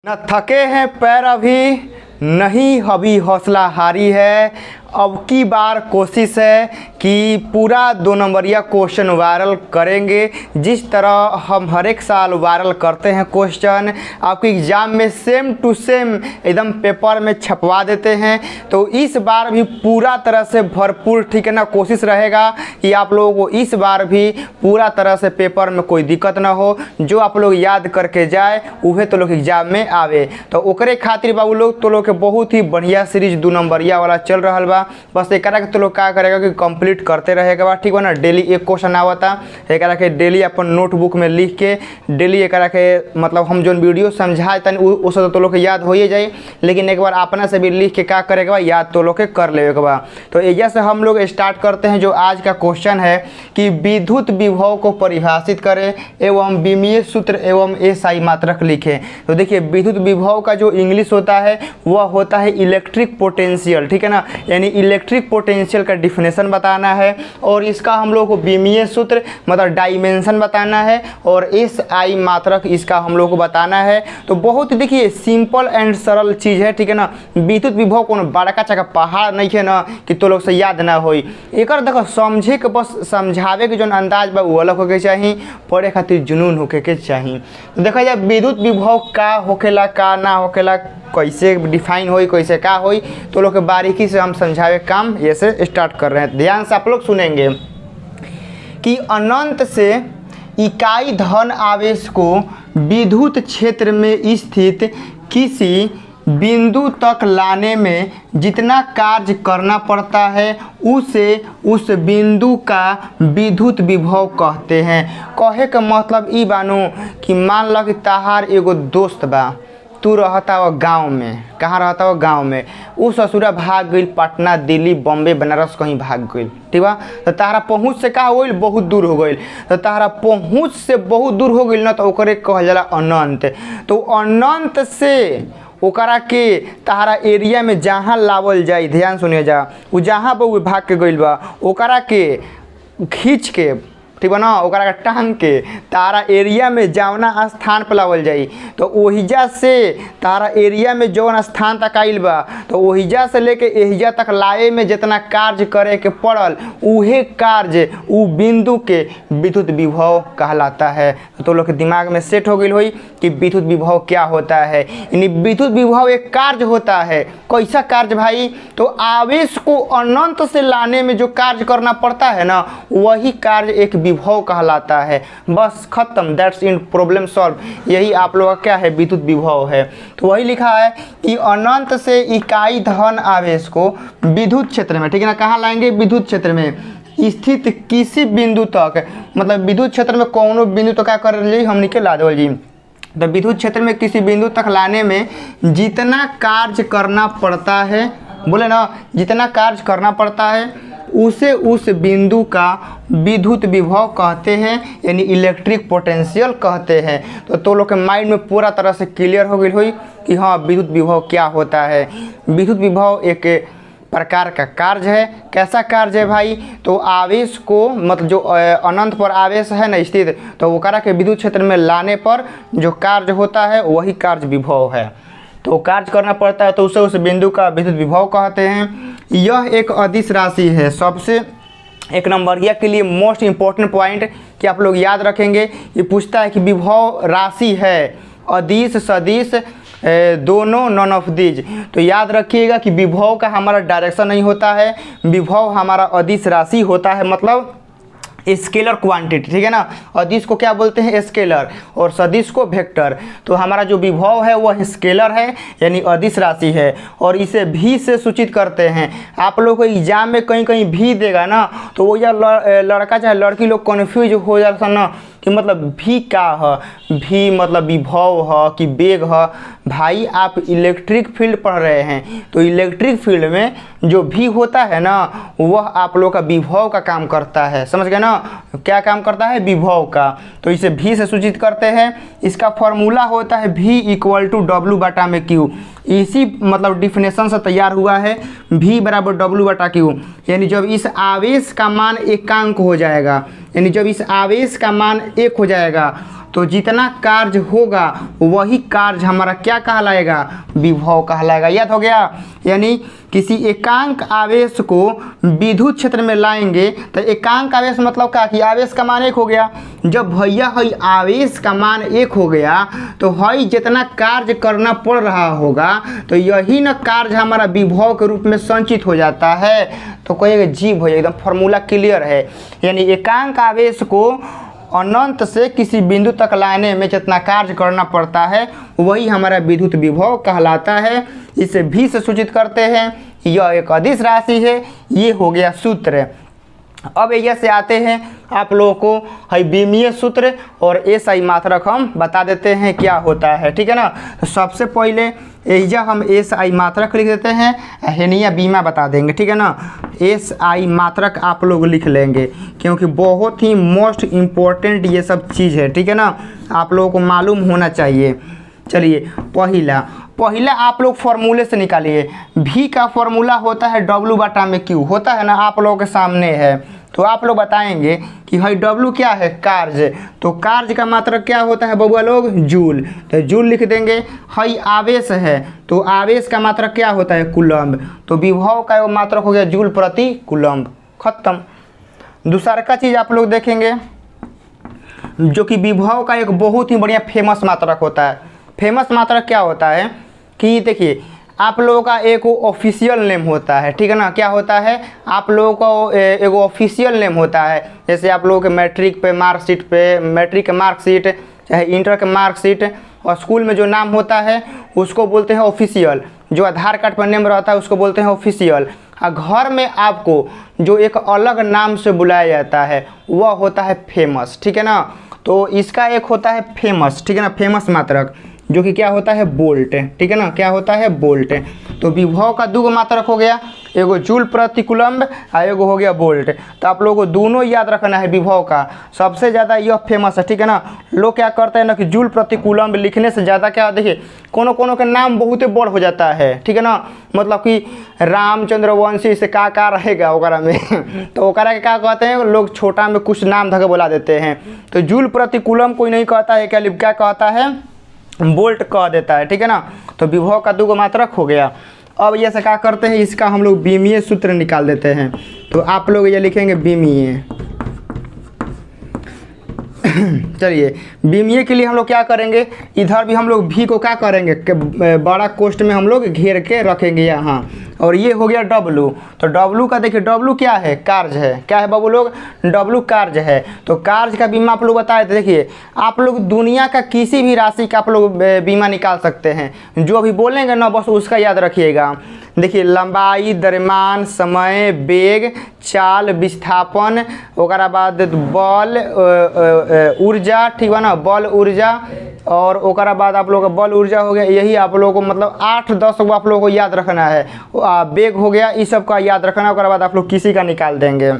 न थके हैं पैर अभी, नहीं अभी हौसला हारी है। अब की बार कोशिश है कि पूरा 2 नंबरिया क्वेश्चन वायरल करेंगे। जिस तरह हम हर एक साल वायरल करते हैं क्वेश्चन, आपके एग्ज़ाम में सेम टू सेम एकदम पेपर में छपवा देते हैं। तो इस बार भी पूरा तरह से भरपूर, ठीक है ना, कोशिश रहेगा कि आप लोगों को इस बार भी पूरा तरह से पेपर में कोई दिक्कत ना हो। जो आप लोग याद करके जाए उहे तो लोग एग्जाम में आवे। तो ओकरे खातिर बाबू लोग तो लोग के बहुत ही बढ़िया सीरीज 2 नंबरिया वाला चल रहा बा। बस एकरा के तो लोग का करेगा कि कंप्लीट करते रहेगा बा, ठीक बा ना। डेली एक क्वेश्चन आवता, एकरा के डेली अपन नोटबुक में लिख के डेली एकरा के मतलब हम जो वीडियो समझाए तन उस तो लोग के याद हो ही जाए, लेकिन एक बार अपना से भी लिख के का करेगा बा, याद तो लोग के कर लेवे के बा। तो एजा से हम लोग स्टार्ट करते हैं। जो आज का क्वेश्चन है कि विद्युत विभव को परिभाषित करें एवं विमीय सूत्र एवं एसआई मात्रक लिखें। तो देखिए, विद्युत विभव का जो इंग्लिश होता है वह होता है इलेक्ट्रिक पोटेंशियल, ठीक है ना। यानी इलेक्ट्रिक पोटेंशियल का डिफिनेशन बताना है और इसका हम लोग को विमीय सूत्र मतलब डायमेंशन बताना है और एसआई मात्रक इसका हम लोग को बताना है। तो बहुत देखिए सिंपल एंड सरल चीज़ है, ठीक है ना। विद्युत विभव को बड़का चका पहाड़ नहीं है ना कि तो लोग से याद ना हो। एक देखो समझे के बस समझावे के जो अंदाज बा वो अलग होके चाहिए, पढ़े खातिर जुनून होके के चाहिए। तो देखा जाए विद्युत विभव का होखेला का ना होखेला, कैसे डिफाइन होई कैसे का होई, तो लोग के बारीकी से हम समझावे काम ये से स्टार्ट कर रहे हैं। ध्यान से आप लोग सुनेंगे कि अनंत से इकाई धन आवेश को विद्युत क्षेत्र में स्थित किसी बिंदु तक लाने में जितना कार्य करना पड़ता है उसे उस बिंदु का विद्युत विभव कहते हैं। कहे का मतलब ई बानू कि मान लो कि तहार एगो दोस्त बा, तू रहता हो गांव में। कहाँ रहता हो? गांव में। उ ससुरा भाग गई पटना, दिल्ली, बॉम्बे, बनारस कहीं भाग गई, ठीक बा। तो तारा पहुँच से का हो गई, बहुत दूर हो गई। तो तारा पहुँच से बहुत दूर हो गई ना, तो ओकरे कहल जाला अनंत। तो अनंत से ओकरा के तारा एरिया में जहाँ लावल जाए, ध्यान सुनिए जा, वो जहाँ पर वो भाग के गइल बा ओकरा के खींच के, ठीक बा ना, ओकरा के टांग के तारा एरिया में जौना स्थान पर लावल जाई। तो ओहिजा से तारा एरिया में जौन स्थान तक आइल बा, तो ओहिजा से लेके एहिजा तक लाए में जितना कार्य करे के पड़ल उहे कार्य उ बिंदु के विद्युत विभव कहलाता है। तो लोग के दिमाग में सेट हो गई हुई कि विद्युत विभव क्या होता है। यानी विद्युत विभव एक कार्य होता है। कैसा कार्य भाई? तो आवेश को अनंत से लाने में जो कार्य करना पड़ता है ना, वही कार्य एक विभव कहलाता है। बस खत्म, दैट्स इन, प्रॉब्लम सॉल्व। यही आप लोगों का क्या है, विद्युत विभव है। तो वही लिखा है कि अनंत से इकाई धन आवेश को विद्युत क्षेत्र में, ठीक है ना, कहाँ लाएंगे? विद्युत क्षेत्र में स्थित किसी बिंदु तक, मतलब विद्युत क्षेत्र में कौनो बिंदु तो क्या कर ली हमने के ला दो जी। तो विद्युत क्षेत्र में किसी बिंदु तक लाने में जितना कार्य करना पड़ता है, बोले ना, जितना कार्य करना पड़ता है उसे उस बिंदु का विद्युत विभव कहते हैं, यानी इलेक्ट्रिक पोटेंशियल कहते हैं। तो लोग के माइंड में पूरा तरह से क्लियर हो गई हुई कि हाँ विद्युत विभव क्या होता है। विद्युत विभव एक प्रकार का कार्य है। कैसा कार्य है भाई? तो आवेश को मतलब जो अनंत पर आवेश है ना स्थित, तो ओकरा के विद्युत क्षेत्र में लाने पर जो कार्य होता है वही कार्य विभव है। तो कार्य करना पड़ता है तो उसे उस बिंदु का विद्युत विभव कहते हैं। यह एक अदिश राशि है। सबसे 1 नंबरिया के लिए मोस्ट इम्पोर्टेंट पॉइंट कि आप लोग याद रखेंगे, ये पूछता है कि विभव राशि है अदिश सदिश दोनों, नॉन ऑफ दीज। तो याद रखिएगा कि विभव का हमारा डायरेक्शन नहीं होता है, विभव हमारा अदिश राशि होता है, मतलब स्केलर क्वांटिटी, ठीक है ना। अदिश को क्या बोलते हैं? स्केलर, और सदिश को वेक्टर। तो हमारा जो विभव है वह स्केलर है, यानी अदिश राशि है, और इसे भी से सूचित करते हैं। आप लोग को एग्जाम में कहीं कहीं भी देगा ना, तो वो या लड़का चाहे लड़की लोग कन्फ्यूज हो जाता ना कि मतलब भी का है, भी मतलब विभव है कि वेग है। भाई आप इलेक्ट्रिक फील्ड पढ़ रहे हैं, तो इलेक्ट्रिक फील्ड में जो भी होता है ना वह आप लोग का विभव का काम करता है। समझ गए ना, क्या काम करता है? विभव का। तो इसे भी से सूचित करते हैं। इसका फॉर्मूला होता है V = W/Q। इसी मतलब डिफिनेशन से तैयार हुआ है, V = W/Q। यानी जब इस आवेश का मान एकांक हो जाएगा, यानी जब इस आवेश का मान 1 हो जाएगा तो जितना कार्य होगा वही कार्य हमारा क्या कहलाएगा, विभव कहलाएगा। याद हो गया। यानी किसी एकांक आवेश को विद्युत क्षेत्र में लाएंगे तो एकांक आवेश मतलब क्या कि आवेश का मान 1 हो गया। जब भैया हई आवेश का मान 1 हो गया तो हई जितना कार्य करना पड़ रहा होगा तो यही न कार्य हमारा विभव के रूप में संचित हो जाता है। तो कहिएगा जी भैया एकदम फॉर्मूला क्लियर है। यानी एकांक आवेश को अनंत से किसी बिंदु तक लाने में जितना कार्य करना पड़ता है वही हमारा विद्युत विभव कहलाता है। इसे भी से सूचित करते हैं। यह एक अदिश राशि है। ये हो गया सूत्र। अब यहाँ से आते हैं आप लोगों को है बीमीय सूत्र और एसआई मात्रक हम बता देते हैं क्या होता है, ठीक है ना। तो सबसे पहले एहिजा हम एसआई मात्रक लिख देते हैं, हेनिया बीमा बता देंगे, ठीक है ना। एसआई मात्रक आप लोग लिख लेंगे क्योंकि बहुत ही मोस्ट इम्पोर्टेंट ये सब चीज़ है, ठीक है ना। आप लोगों को मालूम होना चाहिए। चलिए पहला आप लोग फॉर्मूले से निकालिए। भी का फॉर्मूला होता है W बटा में Q, होता है ना, आप लोगों के सामने है। तो आप लोग बताएंगे कि भाई W क्या है, कार्य। तो कार्य का मात्रक क्या होता है बबुआ लोग, जूल। तो जूल लिख देंगे। हाई आवेश है तो आवेश का मात्रक क्या होता है, कूलम्ब। तो विभव का मात्रक हो गया जूल प्रति कूलम्ब। खत्म। दूसरा का चीज़ आप लोग देखेंगे जो कि विभव का एक बहुत ही बढ़िया फेमस मात्रक होता है। फेमस मात्रक क्या होता है कि देखिए आप लोगों का एक ऑफिशियल नेम होता है, ठीक है ना। क्या होता है, आप लोगों का एक ऑफिशियल नेम होता है। जैसे आप लोगों के मैट्रिक पे मार्कशीट पे, मैट्रिक के मार्कशीट चाहे इंटर के मार्कशीट और स्कूल में जो नाम होता है उसको बोलते हैं ऑफिशियल। जो आधार कार्ड पर नेम रहता है उसको बोलते हैं ऑफिशियल। और घर में आपको जो एक अलग नाम से बुलाया जाता है वह होता है फेमस, ठीक है ना। तो इसका एक होता है फेमस, ठीक है ना, फेमस मात्रक जो कि क्या होता है, बोल्ट, ठीक है ना। क्या होता है, बोल्ट। तो विभव का दो मात्रक हो गया, एगो जूल प्रति कूलम्ब और एगो हो गया बोल्ट। तो आप लोगों को दोनों याद रखना है। विभव का सबसे ज़्यादा यह फेमस है, ठीक है ना। लोग क्या करते हैं ना कि जूल प्रति कूलम्ब लिखने से ज़्यादा क्या, देखिए कोनो के नाम बहुत बड़ हो जाता है, ठीक है ना। मतलब कि रामचंद्र वंशी से का रहेगा ओकरा में तो ओकरा के क्या कहते हैं लोग, छोटा में कुछ नाम धके बुला देते हैं। तो जूल प्रति कूलम्ब कोई नहीं कहता है, क्या कहता है, बोल्ट कह देता है, ठीक है ना। तो विभव का दो मात्रक हो गया। अब ये से क्या करते हैं, इसका हम लोग बीमीय सूत्र निकाल देते हैं। तो आप लोग ये लिखेंगे बीमीय। चलिए बीमीय के लिए हम लोग क्या करेंगे, इधर भी हम लोग भी को क्या करेंगे, बड़ा कोष्ठ में हम लोग घेर के रखेंगे यहाँ। और ये हो गया W। तो W का देखिए, W क्या है, कार्य है। क्या है बाबू लोग, W कार्य है। तो कार्य का बीमा आप लोग बताए थे। देखिए आप लोग दुनिया का किसी भी राशि का आप लोग बीमा निकाल सकते हैं। जो अभी बोलेंगे ना बस उसका याद रखिएगा। देखिए लंबाई, द्रव्यमान, समय, वेग, चाल, विस्थापन, ओकरा बाद बल, ऊर्जा, ठीक है ना, बल ऊर्जा। और ओकरा बाद आप लोगों का बल ऊर्जा हो गया। यही आप लोगों को मतलब 8-10 को आप लोगों को याद रखना है। वेग हो गया, इस सब का याद रखना। ओकरा बाद आप लोग किसी का निकाल देंगे।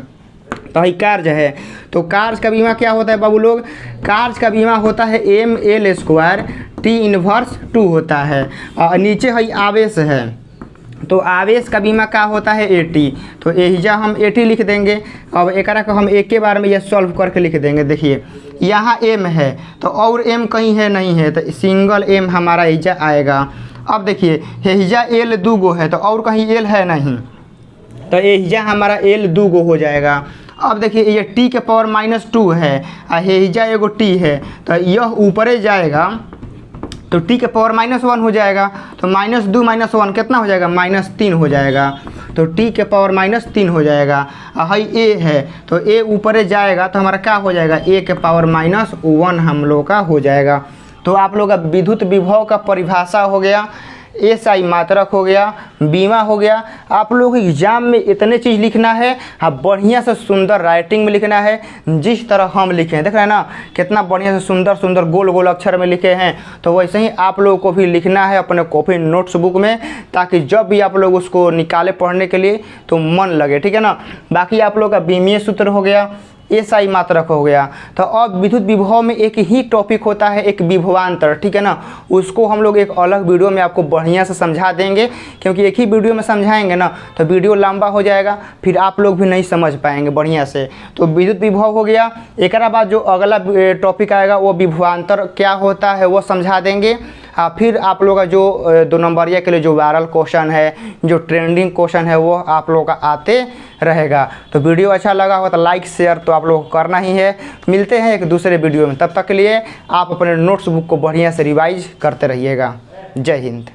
तो ही कार्य है। तो कार्य का बीमा क्या होता है बाबू लोग, कार्य का बीमा होता है ml² T−2 होता है। और नीचे है आवेश है। तो आवेश का बीमा क्या होता है, AT। तो एहिजा हम AT लिख देंगे। अब एकरा को हम एक के बार में यह सॉल्व करके लिख देंगे। देखिए यहाँ M है तो और M कहीं है नहीं है, तो सिंगल M हमारा एहिजा आएगा। अब देखिए एहिजा L 2 गो है तो और कहीं L है नहीं, तो एहिजा हमारा L 2 गो हो जाएगा। अब देखिए ये T के पावर -2 है और एहिजा एगो T है, तो यह ऊपरे जाएगा तो T के पावर -1 हो जाएगा। तो -2 -1 कितना हो जाएगा, -3 हो जाएगा। तो T के पावर -3 हो जाएगा। हाई A है तो A ऊपर जाएगा तो हमारा क्या हो जाएगा, A के पावर -1 हम लोग का हो जाएगा। तो आप लोग का विद्युत विभव का परिभाषा हो गया, एसआई मात्रक हो गया, बीमा हो गया। आप लोग एग्जाम में इतने चीज़ लिखना है, हाँ बढ़िया से सुंदर राइटिंग में लिखना है जिस तरह हम लिखे हैं। देख रहे हैं ना कितना बढ़िया से सुंदर सुंदर गोल गोल अक्षर में लिखे हैं। तो वैसे ही आप लोगों को भी लिखना है अपने कॉपी नोट्स बुक में, ताकि जब भी आप लोग उसको निकाले पढ़ने के लिए तो मन लगे, ठीक है ना। बाकी आप लोग का बीमीय सूत्र हो गया, SI मात्रक हो गया। तो अब विद्युत विभव में एक ही टॉपिक होता है, एक विभवांतर, ठीक है ना। उसको हम लोग एक अलग वीडियो में आपको बढ़िया से समझा देंगे, क्योंकि एक ही वीडियो में समझाएंगे ना तो वीडियो लंबा हो जाएगा, फिर आप लोग भी नहीं समझ पाएंगे बढ़िया से। तो विद्युत विभव हो गया। एक बाद जो अगला टॉपिक आएगा वो विभवांतर क्या होता है वो समझा देंगे। फिर आप लोग का जो 2 नंबरिया के लिए जो वायरल क्वेश्चन है, जो ट्रेंडिंग क्वेश्चन है, वो आप लोग का आते रहेगा। तो वीडियो अच्छा लगा हो तो लाइक शेयर तो आप लोग को करना ही है। मिलते हैं एक दूसरे वीडियो में, तब तक के लिए आप अपने नोट्स बुक को बढ़िया से रिवाइज करते रहिएगा। जय हिंद।